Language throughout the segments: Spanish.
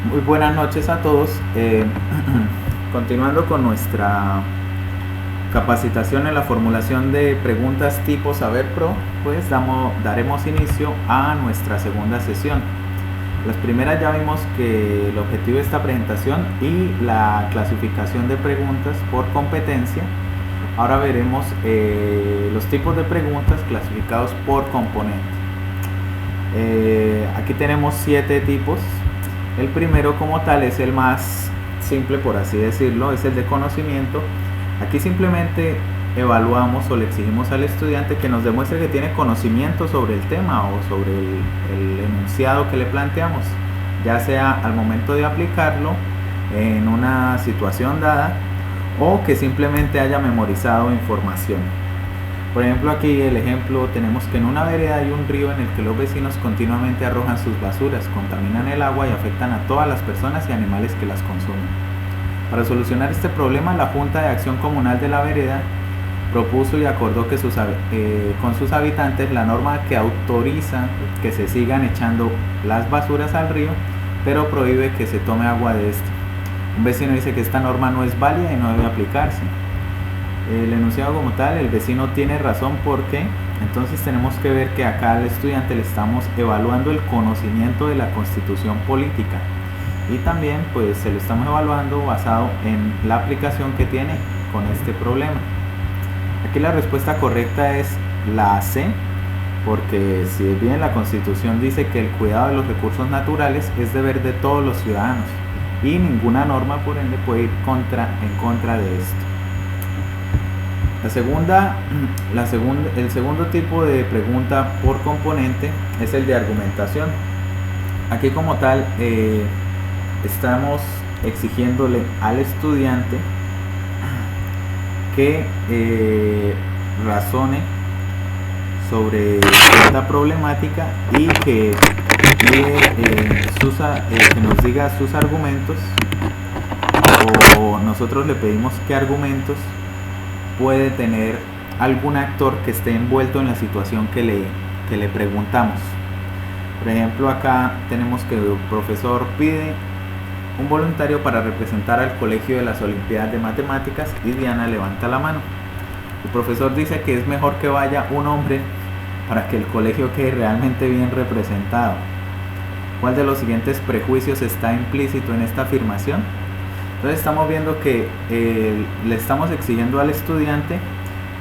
Muy buenas noches a todos. Continuando con nuestra capacitación en la formulación de preguntas tipo Saber Pro, pues daremos inicio a nuestra segunda sesión. Las primeras ya vimos que el objetivo de esta presentación y la clasificación de preguntas por competencia. Ahora veremos los tipos de preguntas clasificados por componente. Aquí tenemos 7 tipos. El primero como tal es el más simple, por así decirlo, es el de conocimiento. Aquí simplemente evaluamos o le exigimos al estudiante que nos demuestre que tiene conocimiento sobre el tema o sobre el enunciado que le planteamos, ya sea al momento de aplicarlo en una situación dada o que simplemente haya memorizado información. Por ejemplo, aquí el ejemplo tenemos que en una vereda hay un río en el que los vecinos continuamente arrojan sus basuras, contaminan el agua y afectan a todas las personas y animales que las consumen. Para solucionar este problema, la Junta de Acción Comunal de la vereda propuso y acordó que con sus habitantes la norma que autoriza que se sigan echando las basuras al río, pero prohíbe que se tome agua de este. Un vecino dice que esta norma no es válida y no debe aplicarse. El enunciado como tal, el vecino tiene razón porque entonces tenemos que ver que acá al estudiante le estamos evaluando el conocimiento de la Constitución política y también pues se lo estamos evaluando basado en la aplicación que tiene con este problema. Aquí la respuesta correcta es la C, porque si bien la Constitución dice que el cuidado de los recursos naturales es deber de todos los ciudadanos y ninguna norma por ende puede ir en contra de esto. El segundo tipo de pregunta por componente es el de argumentación. Aquí como tal estamos exigiéndole al estudiante que razone sobre esta problemática y que nos diga sus argumentos, o nosotros le pedimos qué argumentos puede tener algún actor que esté envuelto en la situación que le preguntamos. Por ejemplo, acá tenemos que el profesor pide un voluntario para representar al colegio de las Olimpiadas de Matemáticas y Diana levanta la mano. El profesor dice que es mejor que vaya un hombre para que el colegio quede realmente bien representado. ¿Cuál de los siguientes prejuicios está implícito en esta afirmación? Entonces estamos viendo que le estamos exigiendo al estudiante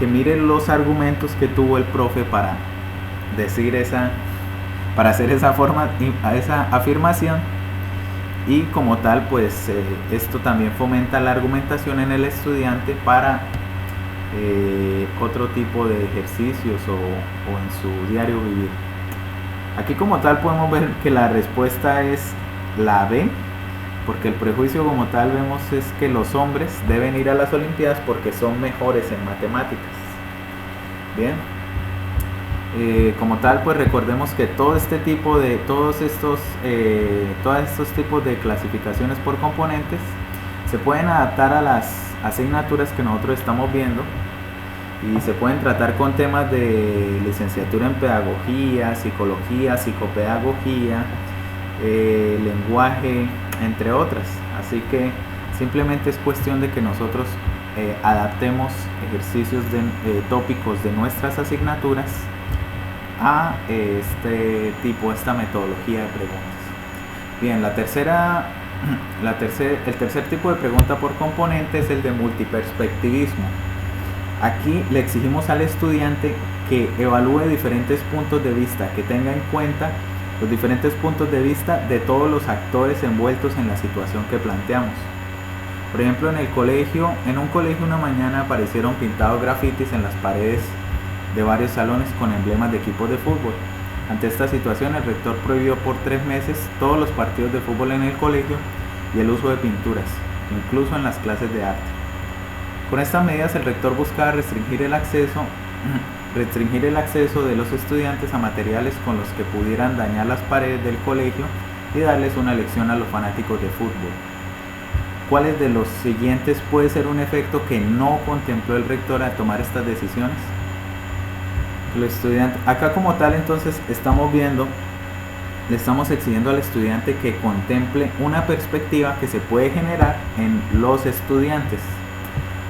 que mire los argumentos que tuvo el profe para hacer esa afirmación, y como tal pues esto también fomenta la argumentación en el estudiante para otro tipo de ejercicios o en su diario vivir. Aquí como tal podemos ver que la respuesta es la B, porque el prejuicio como tal vemos es que los hombres deben ir a las Olimpiadas porque son mejores en matemáticas. Bien, como tal pues recordemos que todos estos tipos de clasificaciones por componentes se pueden adaptar a las asignaturas que nosotros estamos viendo y se pueden tratar con temas de licenciatura en pedagogía, psicología, psicopedagogía, lenguaje, entre otras. Así que simplemente es cuestión de que nosotros adaptemos ejercicios tópicos de nuestras asignaturas a esta metodología de preguntas. Bien, el tercer tipo de pregunta por componente es el de multiperspectivismo. Aquí le exigimos al estudiante que evalúe diferentes puntos de vista, que tenga en cuenta los diferentes puntos de vista de todos los actores envueltos en la situación que planteamos. Por ejemplo, en un colegio una mañana aparecieron pintados grafitis en las paredes de varios salones con emblemas de equipos de fútbol. Ante esta situación, el rector prohibió por 3 meses todos los partidos de fútbol en el colegio y el uso de pinturas, incluso en las clases de arte. Con estas medidas, el rector buscaba restringir el acceso de los estudiantes a materiales con los que pudieran dañar las paredes del colegio y darles una lección a los fanáticos de fútbol. ¿Cuáles de los siguientes puede ser un efecto que no contempló el rector al tomar estas decisiones? Los estudiantes, acá como tal entonces estamos viendo le estamos exigiendo al estudiante que contemple una perspectiva que se puede generar en los estudiantes.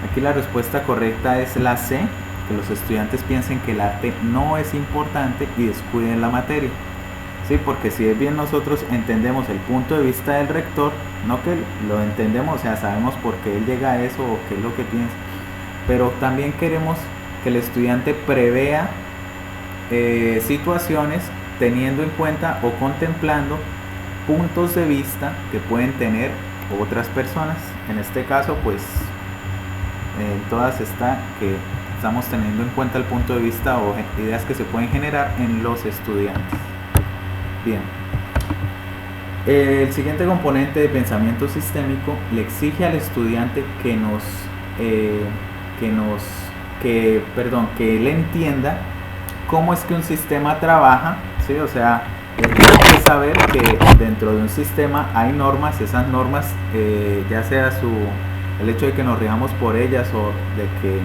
Aquí la respuesta correcta es la C, que los estudiantes piensen que el arte no es importante y descuiden la materia. Sí, porque si es bien nosotros entendemos el punto de vista del rector, no que lo entendemos, o sea, sabemos por qué él llega a eso o qué es lo que piensa, pero también queremos que el estudiante prevea situaciones teniendo en cuenta o contemplando puntos de vista que pueden tener otras personas. En este caso, pues en todas está que estamos teniendo en cuenta el punto de vista o ideas que se pueden generar en los estudiantes. Bien, el siguiente componente de pensamiento sistémico le exige al estudiante que él entienda cómo es que un sistema trabaja, ¿sí? O sea, tenemos que saber que dentro de un sistema hay normas, esas normas, ya sea el hecho de que nos rijamos por ellas o de que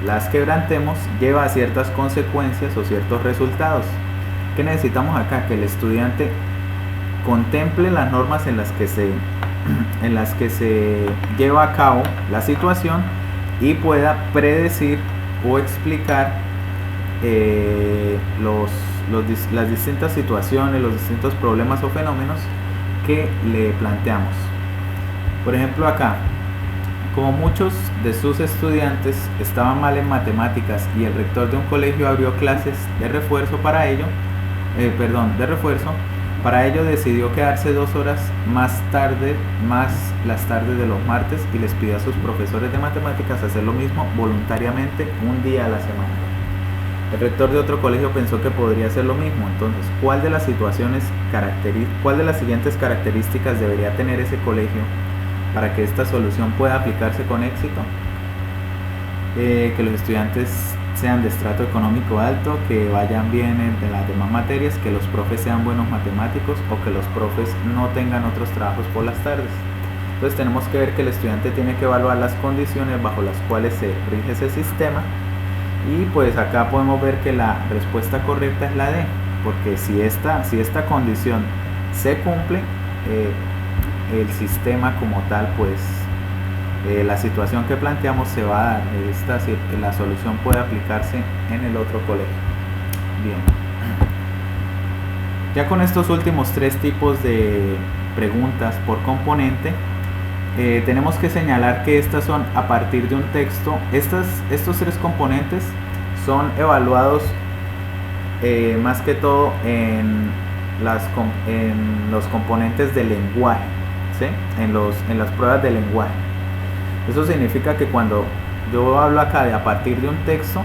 las quebrantemos, lleva a ciertas consecuencias o ciertos resultados. ¿Qué necesitamos acá? Que el estudiante contemple las normas en las que se lleva a cabo la situación y pueda predecir o explicar las distintas situaciones, los distintos problemas o fenómenos que le planteamos. Por ejemplo, acá, como muchos de sus estudiantes estaban mal en matemáticas y el rector de un colegio abrió clases de refuerzo para ello, decidió quedarse 2 horas más las tardes de los martes y les pidió a sus profesores de matemáticas hacer lo mismo voluntariamente un día a la semana. El rector de otro colegio pensó que podría hacer lo mismo. Entonces, ¿cuál de las siguientes características debería tener ese colegio para que esta solución pueda aplicarse con éxito? Que los estudiantes sean de estrato económico alto, que vayan bien en las demás materias, que los profes sean buenos matemáticos o que los profes no tengan otros trabajos por las tardes. Entonces tenemos que ver que el estudiante tiene que evaluar las condiciones bajo las cuales se rige ese sistema, y pues acá podemos ver que la respuesta correcta es la D, porque si esta condición se cumple, el sistema como tal, pues la situación que planteamos se va a dar, la solución puede aplicarse en el otro colegio. Bien, ya con estos últimos 3 tipos de preguntas por componente, tenemos que señalar que estas son a partir de un texto. Estos 3 componentes son evaluados más que todo en los componentes del lenguaje, ¿sí? en las pruebas de lenguaje. Eso significa que cuando yo hablo acá de a partir de un texto,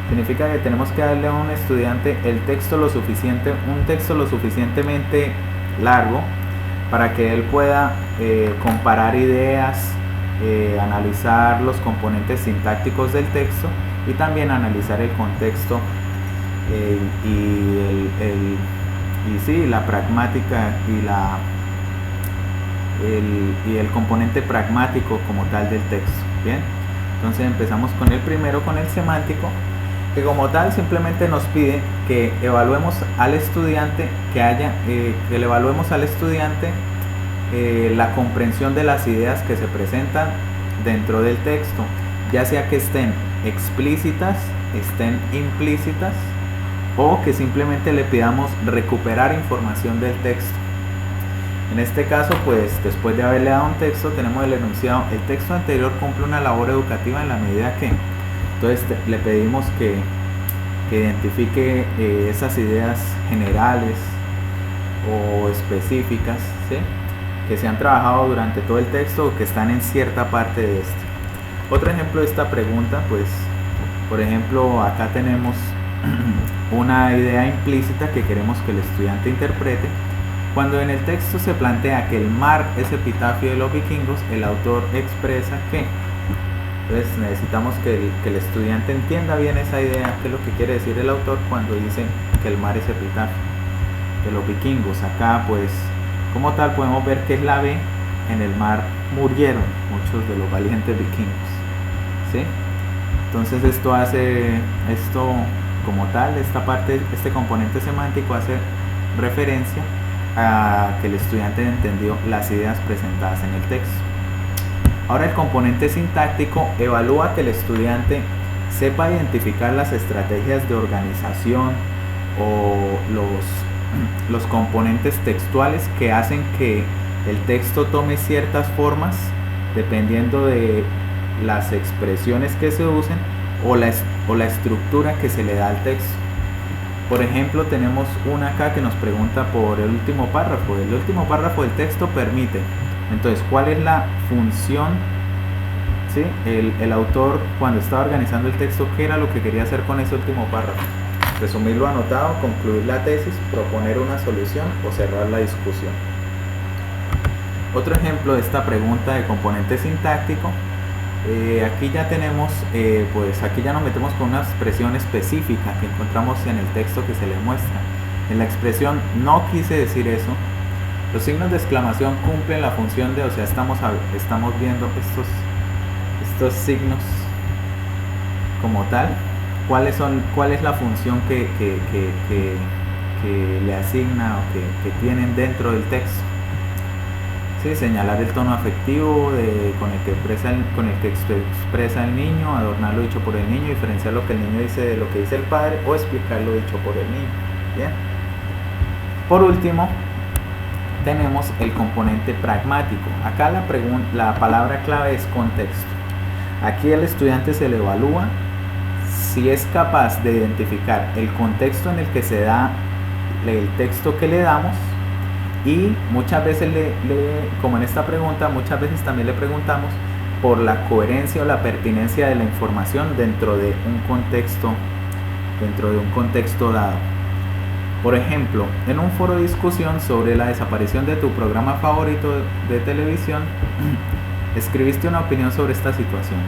significa que tenemos que darle a un estudiante un texto lo suficientemente largo para que él pueda comparar ideas, analizar los componentes sintácticos del texto y también analizar el contexto la pragmática y el componente pragmático como tal del texto. Bien, entonces empezamos con el primero, con el semántico, que como tal simplemente nos pide que evaluemos al estudiante, la comprensión de las ideas que se presentan dentro del texto, ya sea que estén explícitas, estén implícitas, o que simplemente le pidamos recuperar información del texto. En este caso, pues después de haberle dado un texto, tenemos el enunciado: el texto anterior cumple una labor educativa en la medida que. Entonces le pedimos que identifique esas ideas generales o específicas, ¿sí?, que se han trabajado durante todo el texto o que están en cierta parte de este. Otro ejemplo de esta pregunta, pues, por ejemplo, acá tenemos una idea implícita que queremos que el estudiante interprete. Cuando en el texto se plantea que el mar es epitafio de los vikingos, el autor expresa que. Entonces necesitamos que el estudiante entienda bien esa idea, qué es lo que quiere decir el autor cuando dice que el mar es epitafio de los vikingos. Acá, pues, como tal podemos ver que es la B: en el mar murieron muchos de los valientes vikingos, ¿sí? Entonces esto como tal, esta parte, este componente semántico hace referencia a que el estudiante entendió las ideas presentadas en el texto. Ahora, el componente sintáctico evalúa que el estudiante sepa identificar las estrategias de organización o los componentes textuales que hacen que el texto tome ciertas formas dependiendo de las expresiones que se usen o la estructura que se le da al texto. Por ejemplo, tenemos una acá que nos pregunta por el último párrafo. El último párrafo del texto permite. Entonces, ¿cuál es la función? ¿Sí? El autor, cuando estaba organizando el texto, ¿qué era lo que quería hacer con ese último párrafo? Resumir lo anotado, concluir la tesis, proponer una solución o cerrar la discusión. Otro ejemplo de esta pregunta de componente sintáctico. Aquí ya tenemos, pues aquí ya nos metemos con una expresión específica que encontramos en el texto que se le muestra. En la expresión "no quise decir eso", los signos de exclamación cumplen la función de, o sea, estamos viendo estos signos como tal. ¿Cuál es la función que le asigna o que tienen dentro del texto? Sí, señalar el tono afectivo con el que expresa el niño, adornar lo dicho por el niño, diferenciar lo que el niño dice de lo que dice el padre o explicar lo dicho por el niño. Bien. Por último, tenemos el componente pragmático. Acá la palabra clave es contexto. Aquí el estudiante se le evalúa si es capaz de identificar el contexto en el que se da el texto que le damos, y muchas veces como en esta pregunta, muchas veces también le preguntamos por la coherencia o la pertinencia de la información dentro de un contexto dado. Por ejemplo, en un foro de discusión sobre la desaparición de tu programa favorito de televisión, escribiste una opinión sobre esta situación.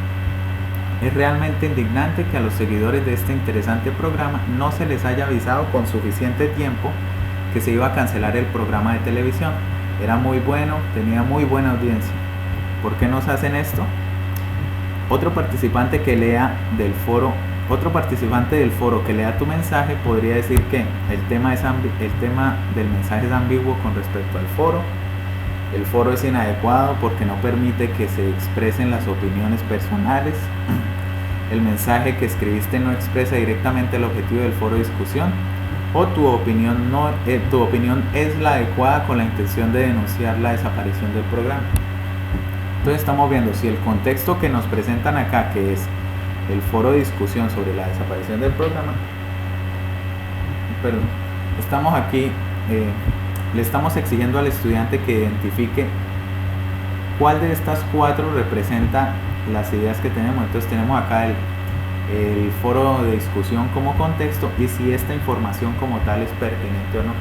Es realmente indignante que a los seguidores de este interesante programa no se les haya avisado con suficiente tiempo que se iba a cancelar el programa de televisión. Era muy bueno, tenía muy buena audiencia. ¿Por qué nos hacen esto? Otro participante del foro que lea tu mensaje podría decir que el tema del mensaje es ambiguo con respecto al foro. El foro es inadecuado porque no permite que se expresen las opiniones personales. El mensaje que escribiste no expresa directamente el objetivo del foro de discusión. O tu opinión es la adecuada con la intención de denunciar la desaparición del programa. Entonces estamos viendo si el contexto que nos presentan acá, que es el foro de discusión sobre la desaparición del programa, estamos aquí, le estamos exigiendo al estudiante que identifique cuál de estas cuatro representa las ideas que tenemos. Entonces tenemos acá el foro de discusión como contexto y si esta información como tal es pertinente o no.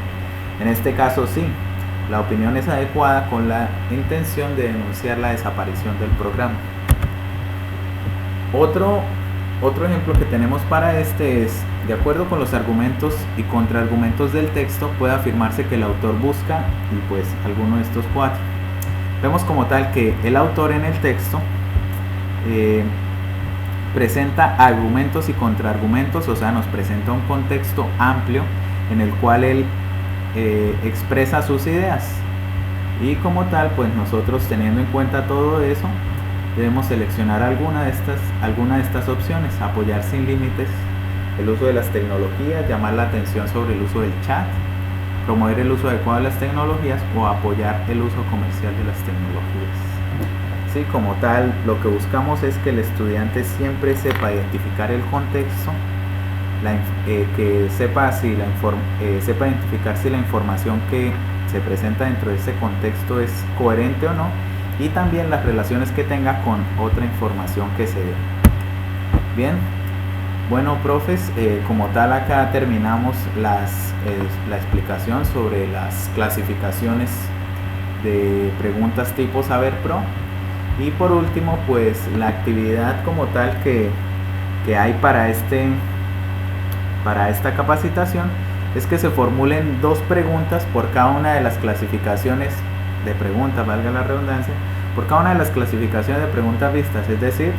En este caso sí, la opinión es adecuada con la intención de denunciar la desaparición del programa. Otro ejemplo que tenemos para este es: de acuerdo con los argumentos y contraargumentos del texto, puede afirmarse que el autor busca, y pues alguno de estos cuatro. Vemos como tal que el autor en el texto presenta argumentos y contraargumentos, o sea, nos presenta un contexto amplio en el cual él expresa sus ideas, y como tal, pues nosotros, teniendo en cuenta todo eso, debemos seleccionar alguna de estas opciones: apoyar sin límites el uso de las tecnologías, llamar la atención sobre el uso del chat, promover el uso adecuado de las tecnologías o apoyar el uso comercial de las tecnologías. Sí, como tal, lo que buscamos es que el estudiante siempre sepa identificar el contexto, que sepa identificar si la información que se presenta dentro de ese contexto es coherente o no, y también las relaciones que tenga con otra información que se dé. Bien, bueno, profes, como tal, acá terminamos la explicación sobre las clasificaciones de preguntas tipo Saber Pro. Y por último, pues la actividad como tal que hay para esta capacitación es que se formulen 2 preguntas por cada una de las clasificaciones de preguntas, valga la redundancia, por cada una de las clasificaciones de preguntas vistas, es decir,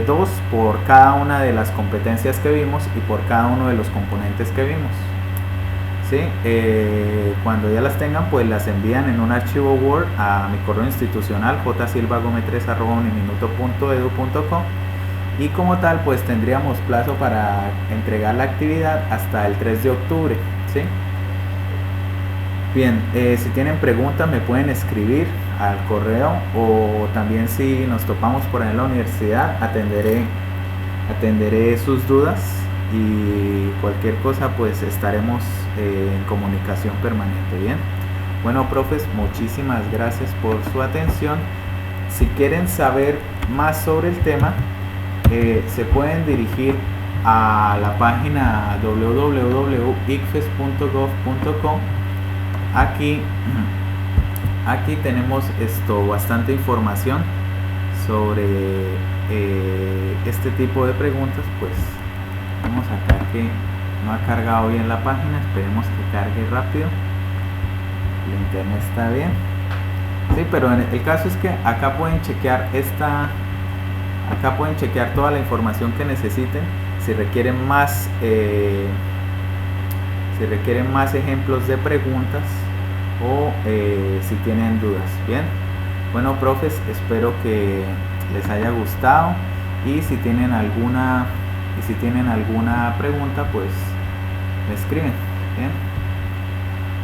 2 por cada una de las competencias que vimos y por cada uno de los componentes que vimos. ¿sí? Cuando ya las tengan, pues las envían en un archivo Word a mi correo institucional jsilvagome3@uniminuto.edu.co, y como tal pues tendríamos plazo para entregar la actividad hasta el 3 de octubre, ¿sí? Bien, si tienen preguntas me pueden escribir al correo, o también si nos topamos por ahí en la universidad atenderé sus dudas, y cualquier cosa pues estaremos en comunicación permanente. Bien, bueno, profes, muchísimas gracias por su atención. Si quieren saber más sobre el tema, se pueden dirigir a la página www.icfes.gov.co. Aquí tenemos bastante información sobre este tipo de preguntas. Pues vamos acá, que no ha cargado bien la página, esperemos que cargue rápido. El internet está bien, sí, pero el caso es que acá pueden chequear toda la información que necesiten. Si requieren más ejemplos de preguntas, o si tienen dudas. Bien, bueno, profes, espero que les haya gustado, y si tienen alguna pregunta pues me escriben. Bien.